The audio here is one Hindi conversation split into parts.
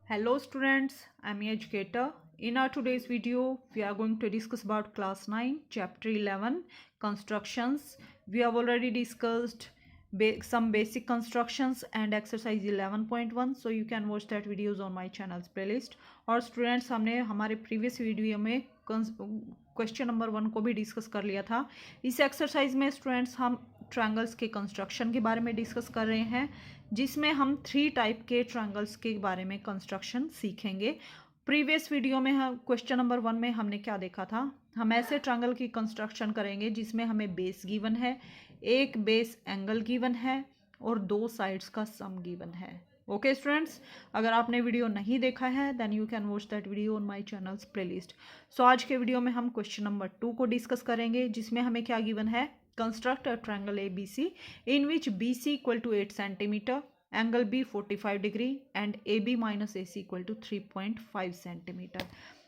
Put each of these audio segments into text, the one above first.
Hello students, I'm your educator. In our today's video, we are going to discuss about class 9, chapter 11, constructions. We have already discussed some basic constructions and exercise 11.1, so you can watch that videos on my channel's playlist. और students हमने हमारे previous video में क्वेश्चन नंबर 1 को भी डिस्कस कर लिया था। इस एक्सरसाइज में स्टूडेंट्स हम ट्रायंगल्स के कंस्ट्रक्शन के बारे में डिस्कस कर रहे हैं, जिसमें हम 3 टाइप के ट्रायंगल्स के बारे में कंस्ट्रक्शन सीखेंगे। प्रीवियस वीडियो में हम क्वेश्चन नंबर 1 में हमने क्या देखा था, हम ऐसे ट्रायंगल की कंस्ट्रक्शन करेंगे जिसमें हमें बेस गिवन है, एक बेस एंगल गिवन है और 2 साइड्स का सम गिवन है। ओके स्टूडेंट्स, अगर आपने वीडियो नहीं देखा है then you can watch that video on my channel's playlist. So आज के वीडियो में हम क्वेश्चन नंबर 2 को डिस्कस करेंगे, जिसमें हमें क्या गिवन है, construct a triangle ABC in which BC equal to 8 centimeter, angle B 45 degree and AB minus AC equal to 3.5 centimeter।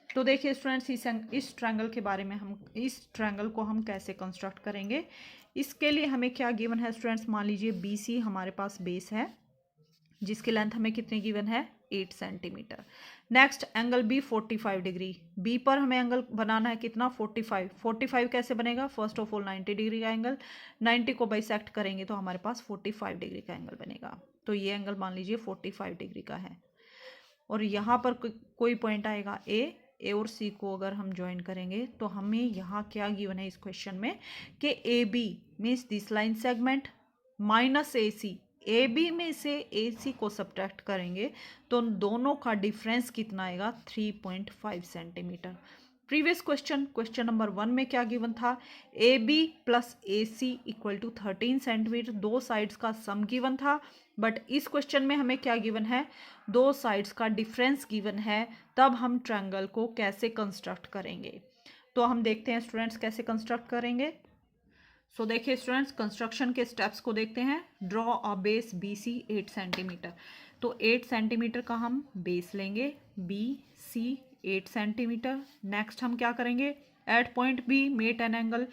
तो देखिए स्टूडेंट्स, इस ट्रायंगल के बारे में हम इस ट्रायंगल को हम कैसे कंस्ट्रक्ट करेंगे। इसके लिए हमें क्या गिवन है स्टूडेंट्स, मान लीजिए BC हमारे पास बेस है जिसकी लेंथ हमें कितनी गिवन है, 8 centimetre. Next angle B 45 degree, B पर हमें एंगल बनाना है कितना, 45 कैसे बनेगा, फर्स्ट ऑफ ऑल 90 डिग्री का एंगल, 90 को बाइसेक्ट करेंगे तो हमारे पास 45 डिग्री का एंगल बनेगा। तो ये एंगल मान लीजिए 45 डिग्री का है। और यहाँ पर कोई पॉइंट आएगा ए और सी को अगर हम ज्वाइन करेंगे तो हमें यहाँ क्या गिवन है इस क्वेश्चन में कि A B means this line segment minus A C, A B में से ए सी को सब्ट्रैक्ट करेंगे तो दोनों का डिफरेंस कितना आएगा, 3.5 सेंटीमीटर। प्रीवियस क्वेश्चन नंबर 1 में क्या गिवन था, A B plus A C equal to 13 centimetre, 2 sides का सम गिवन था। बट इस क्वेश्चन में हमें क्या गिवन है, 2 साइड्स का डिफरेंस गिवन है। तब हम ट्रायंगल को कैसे कंस्ट्रक्ट करेंगे, तो हम देखते हैं स्टूडेंट्स कैसे कंस्ट्रक्ट करेंगे। सो देखिए स्टूडेंट्स, कंस्ट्रक्शन के स्टेप्स को देखते हैं। Draw a base B C 8 centimetre, तो 8 सेंटीमीटर का हम बेस लेंगे, बी सी 8 सेंटीमीटर। नेक्स्ट हम क्या करेंगे, at point B met an angle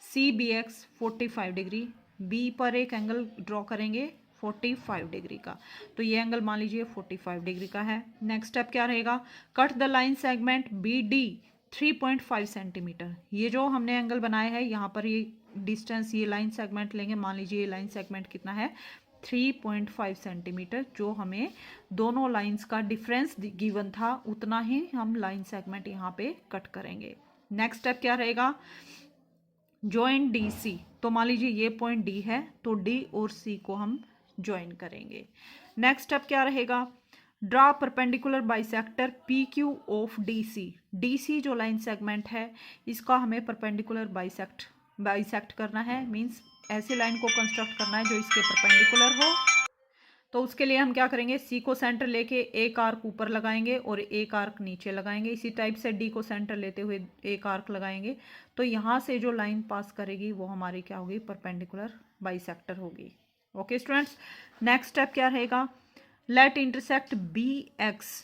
C B X 45 degree, B पर एक एंगल ड्रॉ करेंगे 45 डिग्री का, तो ये एंगल मान लीजिए 45 डिग्री का है। नेक्स्ट स्टेप क्या रहेगा, cut the line segment B D 3.5 centimetre, ये जो हमने एंगल बनाया है यहाँ पर ये डिस्टेंस, ये लाइन सेगमेंट लेंगे, मान लीजिए ये लाइन सेगमेंट कितना है, 3.5 सेंटीमीटर, जो हमें दोनों लाइंस का डिफरेंस गिवन था उतना ही हम लाइन सेगमेंट यहाँ पे कट करेंगे। नेक्स्ट स्टेप क्या रहेगा, ज्वाइन डी सी, तो मान लीजिए ये पॉइंट डी है तो डी और सी को हम ज्वाइन करेंगे। नेक्स्ट स्टेप क्या रहेगा, draw perpendicular bisector P Q of D C जो लाइन सेगमेंट है इसका हमें परपेंडिकुलर बाइसेक्ट करना है, मींस ऐसी लाइन को कंस्ट्रक्ट करना है जो इसके परपेंडिकुलर हो। तो उसके लिए हम क्या करेंगे, सी को सेंटर लेके एक आर्क ऊपर लगाएंगे और एक आर्क नीचे लगाएंगे, इसी टाइप से डी को सेंटर लेते हुए एक आर्क लगाएंगे, तो यहाँ से जो लाइन पास करेगी वो हमारी क्या होगी, परपेंडिकुलर बाइसेक्टर होगी। ओके स्टूडेंट्स, नेक्स्ट स्टेप क्या रहेगा, let intersect B X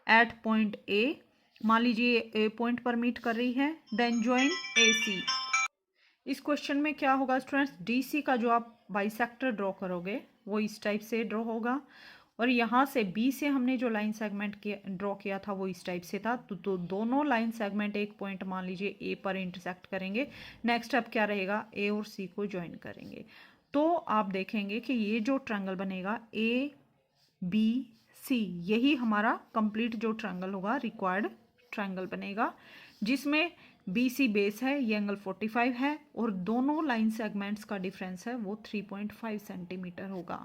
at point A, मान लीजिए ए पॉइंट पर मीट कर रही है, देन ज्वाइन ए सी। इस क्वेश्चन में क्या होगा स्टूडेंट्स, डी सी का जो आप बाइसेक्टर ड्रॉ करोगे वो इस टाइप से ड्रॉ होगा, और यहाँ से बी से हमने जो लाइन सेगमेंट ड्रॉ किया था वो इस टाइप से था, तो दोनों लाइन सेगमेंट एक पॉइंट मान लीजिए ए पर इंटरसेक्ट करेंगे। नेक्स्ट अब क्या रहेगा, ए और सी को ज्वाइन करेंगे, तो आप देखेंगे कि ये जो ट्रायंगल बनेगा ए बी सी, यही हमारा कंप्लीट जो ट्रायंगल होगा, रिक्वायर्ड ट्रायंगल बनेगा, जिसमें बी सी बेस है, ये एंगल 45 है और दोनों लाइन सेगमेंट्स का डिफरेंस है वो 3.5 सेंटीमीटर होगा।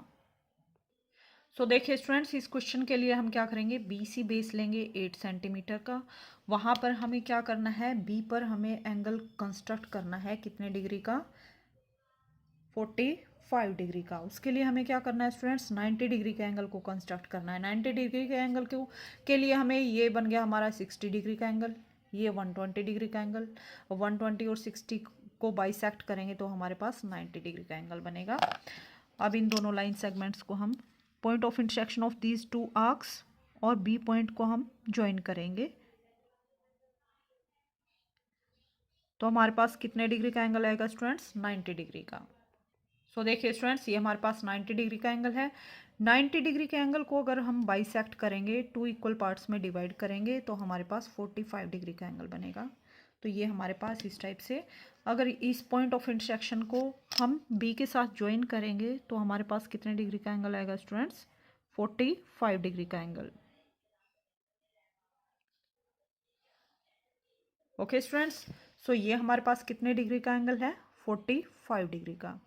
सो देखिए स्टूडेंट्स, इस क्वेश्चन के लिए हम क्या करेंगे, बी सी बेस लेंगे 8 सेंटीमीटर का, वहाँ पर हमें क्या करना है, बी पर हमें एंगल कंस्ट्रक्ट करना है कितने डिग्री का, 45 डिग्री का। उसके लिए हमें क्या करना है स्टूडेंट्स, 90 डिग्री के एंगल को कंस्ट्रक्ट करना है। 90 डिग्री के एंगल के लिए हमें ये बन गया हमारा 60 डिग्री का एंगल, ये 120 डिग्री का एंगल, 120 और 60 को बाइसेक्ट करेंगे तो हमारे पास 90 डिग्री का एंगल बनेगा। अब इन दोनों लाइन सेगमेंट्स को हम point of intersection of these two arcs और बी पॉइंट को हम ज्वाइन करेंगे, तो हमारे पास कितने डिग्री का एंगल आएगा स्टूडेंट्स, 90 डिग्री का। सो देखिए स्टूडेंट्स, ये हमारे पास 90 डिग्री का एंगल है। 90 डिग्री के एंगल को अगर हम बाइसेक्ट करेंगे, 2 इक्वल पार्ट्स में डिवाइड करेंगे, तो हमारे पास 45 डिग्री का एंगल बनेगा। तो ये हमारे पास इस टाइप से, अगर इस पॉइंट ऑफ इंटरसेक्शन को हम बी के साथ ज्वाइन करेंगे तो हमारे पास कितने डिग्री का एंगल आएगा स्टूडेंट्स? 45 डिग्री का एंगल। ओके स्टूडेंट्स, सो ये हमारे पास कितने डिग्री का एंगल है? 45 डिग्री का।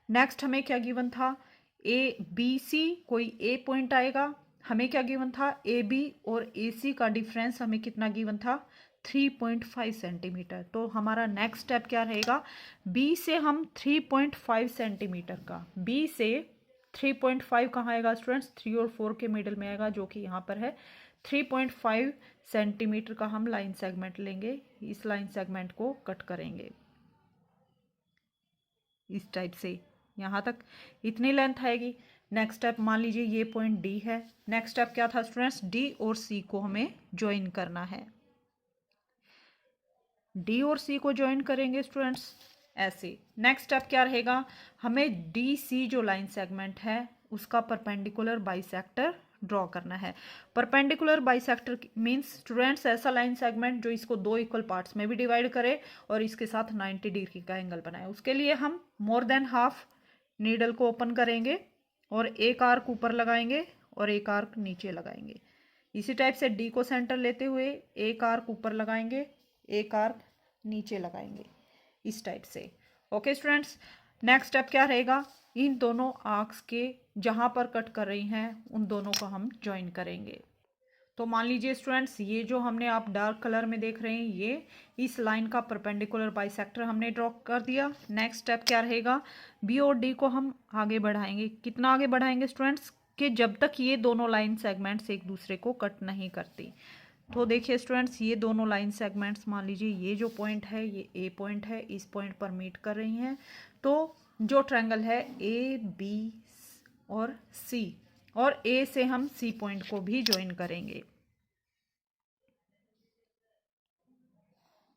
नेक्स्ट हमें क्या गिवन था? ए बी सी, कोई ए पॉइंट आएगा, हमें क्या गिवन था? ए बी और ए सी का डिफरेंस हमें कितना गिवन था? 3.5 सेंटीमीटर। तो हमारा नेक्स्ट स्टेप क्या रहेगा? बी से हम 3.5 सेंटीमीटर का, बी से 3.5 कहाँ आएगा स्टूडेंट्स? 3 और 4 के मिडल में आएगा, जो कि यहाँ पर है। 3.5 सेंटीमीटर का हम लाइन सेगमेंट लेंगे, इस लाइन सेगमेंट को कट करेंगे इस टाइप से, यहाँ तक इतनी लेंथ आएगी। नेक्स्ट स्टेप मान लीजिए ये पॉइंट डी है। नेक्स्ट स्टेप क्या था स्टूडेंट्स? डी और सी को हमें ज्वाइन करना है। डी और सी को ज्वाइन करेंगे स्टूडेंट्स ऐसे। नेक्स्ट स्टेप क्या रहेगा? हमें डी सी जो लाइन सेगमेंट है उसका परपेंडिकुलर बाइसेक्टर ड्रॉ करना है। परपेंडिकुलर बाइसेक्टर मींस स्टूडेंट्स ऐसा लाइन सेगमेंट जो इसको 2 इक्वल पार्ट्स में भी डिवाइड करे और इसके साथ 90 डिग्री का एंगल बनाए। उसके लिए हम मोर देन हाफ नीडल को ओपन करेंगे और एक आर्क ऊपर लगाएंगे और एक आर्क नीचे लगाएंगे। इसी टाइप से डी को सेंटर लेते हुए एक आर्क ऊपर लगाएंगे, एक आर्क नीचे लगाएंगे इस टाइप से। ओके स्टूडेंट्स, नेक्स्ट स्टेप क्या रहेगा? इन दोनों आर्क्स के जहां पर कट कर रही हैं उन दोनों को हम ज्वाइन करेंगे। तो मान लीजिए स्टूडेंट्स, ये जो हमने आप डार्क कलर में देख रहे हैं, ये इस लाइन का परपेंडिकुलर बाइसेक्टर हमने ड्रॉ कर दिया। नेक्स्ट स्टेप क्या रहेगा? बी और डी को हम आगे बढ़ाएंगे। कितना आगे बढ़ाएंगे स्टूडेंट्स? कि जब तक ये दोनों लाइन सेगमेंट्स एक दूसरे को कट नहीं करती। तो देखिए स्टूडेंट्स, ये दोनों लाइन सेगमेंट्स, मान लीजिए ये जो पॉइंट है ये ए पॉइंट है, इस पॉइंट पर मीट कर रही हैं। तो जो ट्रायंगल है ए बी और सी, और ए से हम सी पॉइंट को भी ज्वाइन करेंगे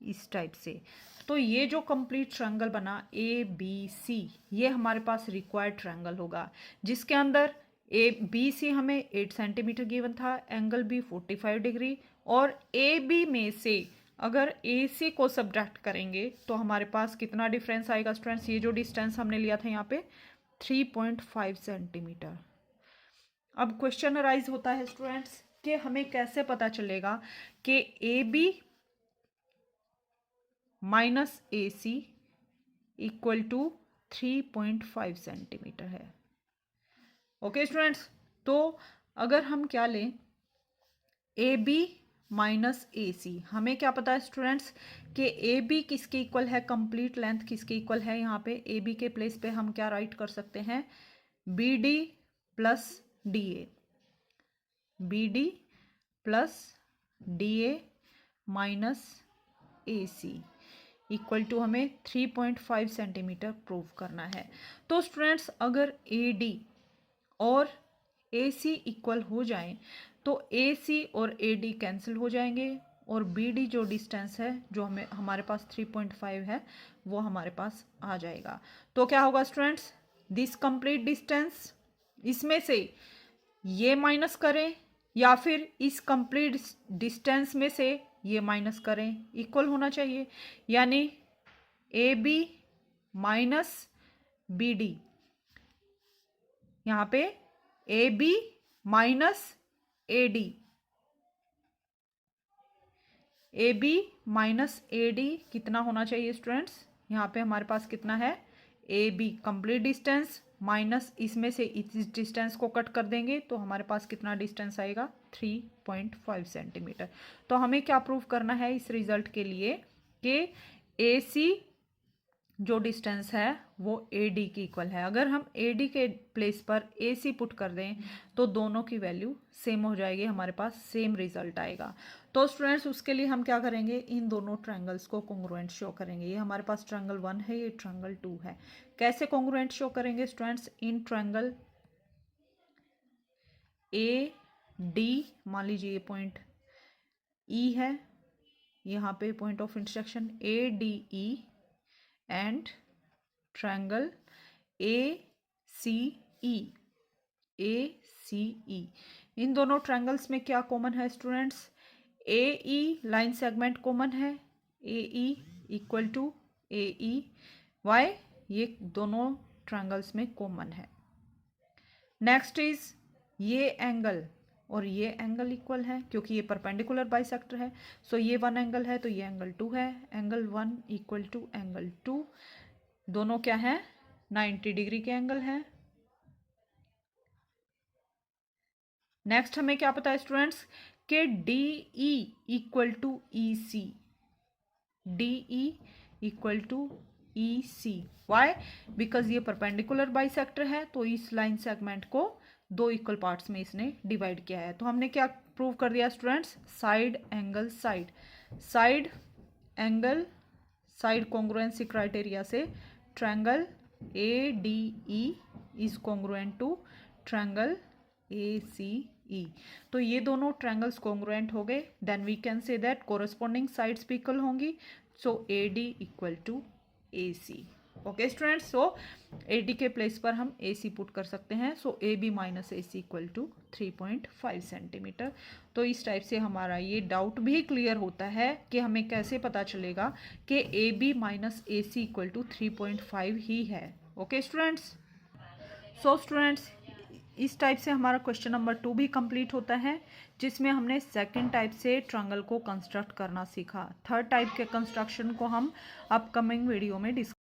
इस टाइप से। तो ये जो कंप्लीट ट्रायंगल बना ए बी सी, ये हमारे पास रिक्वायर्ड ट्रायंगल होगा, जिसके अंदर ए बी सी हमें 8 सेंटीमीटर गिवन था, एंगल बी 45 डिग्री, और ए बी में से अगर ए सी को सब्ट्रैक्ट करेंगे तो हमारे पास कितना डिफरेंस आएगा स्टूडेंट्स? ये जो डिस्टेंस हमने लिया था यहाँ पे 3.5 सेंटीमीटर। अब क्वेश्चन अराइज होता है स्टूडेंट्स कि हमें कैसे पता चलेगा कि A B minus A C equal to 3.5 centimetre है। ओके स्टूडेंट्स, तो अगर हम क्या लें, ए बी माइनस ए सी, हमें क्या पता है स्टूडेंट्स कि ए बी किसके इक्वल है? कंप्लीट लेंथ किसके इक्वल है? यहाँ पे ए बी के प्लेस पे हम क्या राइट कर सकते हैं? B D plus D A, B D plus D A minus A C equal to हमें 3.5 सेंटीमीटर प्रूव करना है। तो स्टूडेंट्स, अगर ए डी और ए सी इक्वल हो जाएं तो ए सी और ए डी कैंसिल हो जाएंगे, और बी डी जो डिस्टेंस है जो हमारे पास 3.5 है वो हमारे पास आ जाएगा। तो क्या होगा स्टूडेंट्स? दिस कंप्लीट डिस्टेंस, इसमें से ये माइनस करें या फिर इस कंप्लीट डिस्टेंस में से ये माइनस करें, इक्वल होना चाहिए। यानी A B minus B D, यहाँ पे A B minus A D, A B minus A D कितना होना चाहिए स्टूडेंट्स? यहाँ पे हमारे पास कितना है? A B complete distance minus इसमें से इस डिस्टेंस को कट कर देंगे तो हमारे पास कितना डिस्टेंस आएगा? 3.5 सेंटीमीटर। तो हमें क्या प्रूव करना है इस रिजल्ट के लिए कि ए सी जो डिस्टेंस है वो ए डी की इक्वल है। अगर हम ए डी के प्लेस पर ए सी पुट कर दें तो दोनों की वैल्यू सेम हो जाएगी, हमारे पास सेम रिजल्ट आएगा। तो स्टूडेंट्स, उसके लिए हम क्या करेंगे? इन दोनों ट्रायंगल्स को कॉन्ग्रुएंट शो करेंगे। ये हमारे पास ट्रायंगल 1 है, ये ट्रायंगल 2 है। कैसे कॉन्ग्रुएंट शो करेंगे students? In triangle A D, मान लीजिए ये पॉइंट ई है, यहाँ पे point of intersection A D E, and triangle A C E, ACE। इन दोनों ट्रायंगल्स में क्या कॉमन है students? AE line segment common है, AE equal to AE। Why? ये दोनों ट्रायंगल्स में कॉमन है। नेक्स्ट इज ये एंगल और ये एंगल इक्वल है क्योंकि ये परपेंडिकुलर बाइसेक्टर है। सो ये वन एंगल है तो ये एंगल टू है, angle one equal to angle two. दोनों क्या है? 90 डिग्री के एंगल है। नेक्स्ट हमें क्या पता है स्टूडेंट्स कि DE equal to EC, DE equal to EC। Why? Because ये परपेंडिकुलर बाइसेक्टर है तो इस लाइन सेगमेंट को दो इक्वल पार्ट्स में इसने डिवाइड किया है। तो हमने क्या प्रूव कर दिया students? Side angle side, side angle side congruency criteria से triangle ADE is congruent to triangle ACE। तो ये दोनों ट्रायंगल्स कॉन्ग्रुएंट हो गए। Then we can say that corresponding sides भी इक्वल होंगी। So AD equal to AC। Okay students, so AD के प्लेस पर हम AC पुट कर सकते हैं। So AB minus AC equal to 3.5 centimeter. तो इस टाइप से हमारा ये डाउट भी क्लियर होता है कि हमें कैसे पता चलेगा कि AB minus AC equal to 3.5 ही है। ओके स्टूडेंट्स, सो स्टूडेंट्स इस टाइप से हमारा क्वेश्चन नंबर 2 भी कंप्लीट होता है, जिसमें हमने सेकंड टाइप से ट्रायंगल को कंस्ट्रक्ट करना सीखा। थर्ड टाइप के कंस्ट्रक्शन को हम अपकमिंग वीडियो में डिस्कस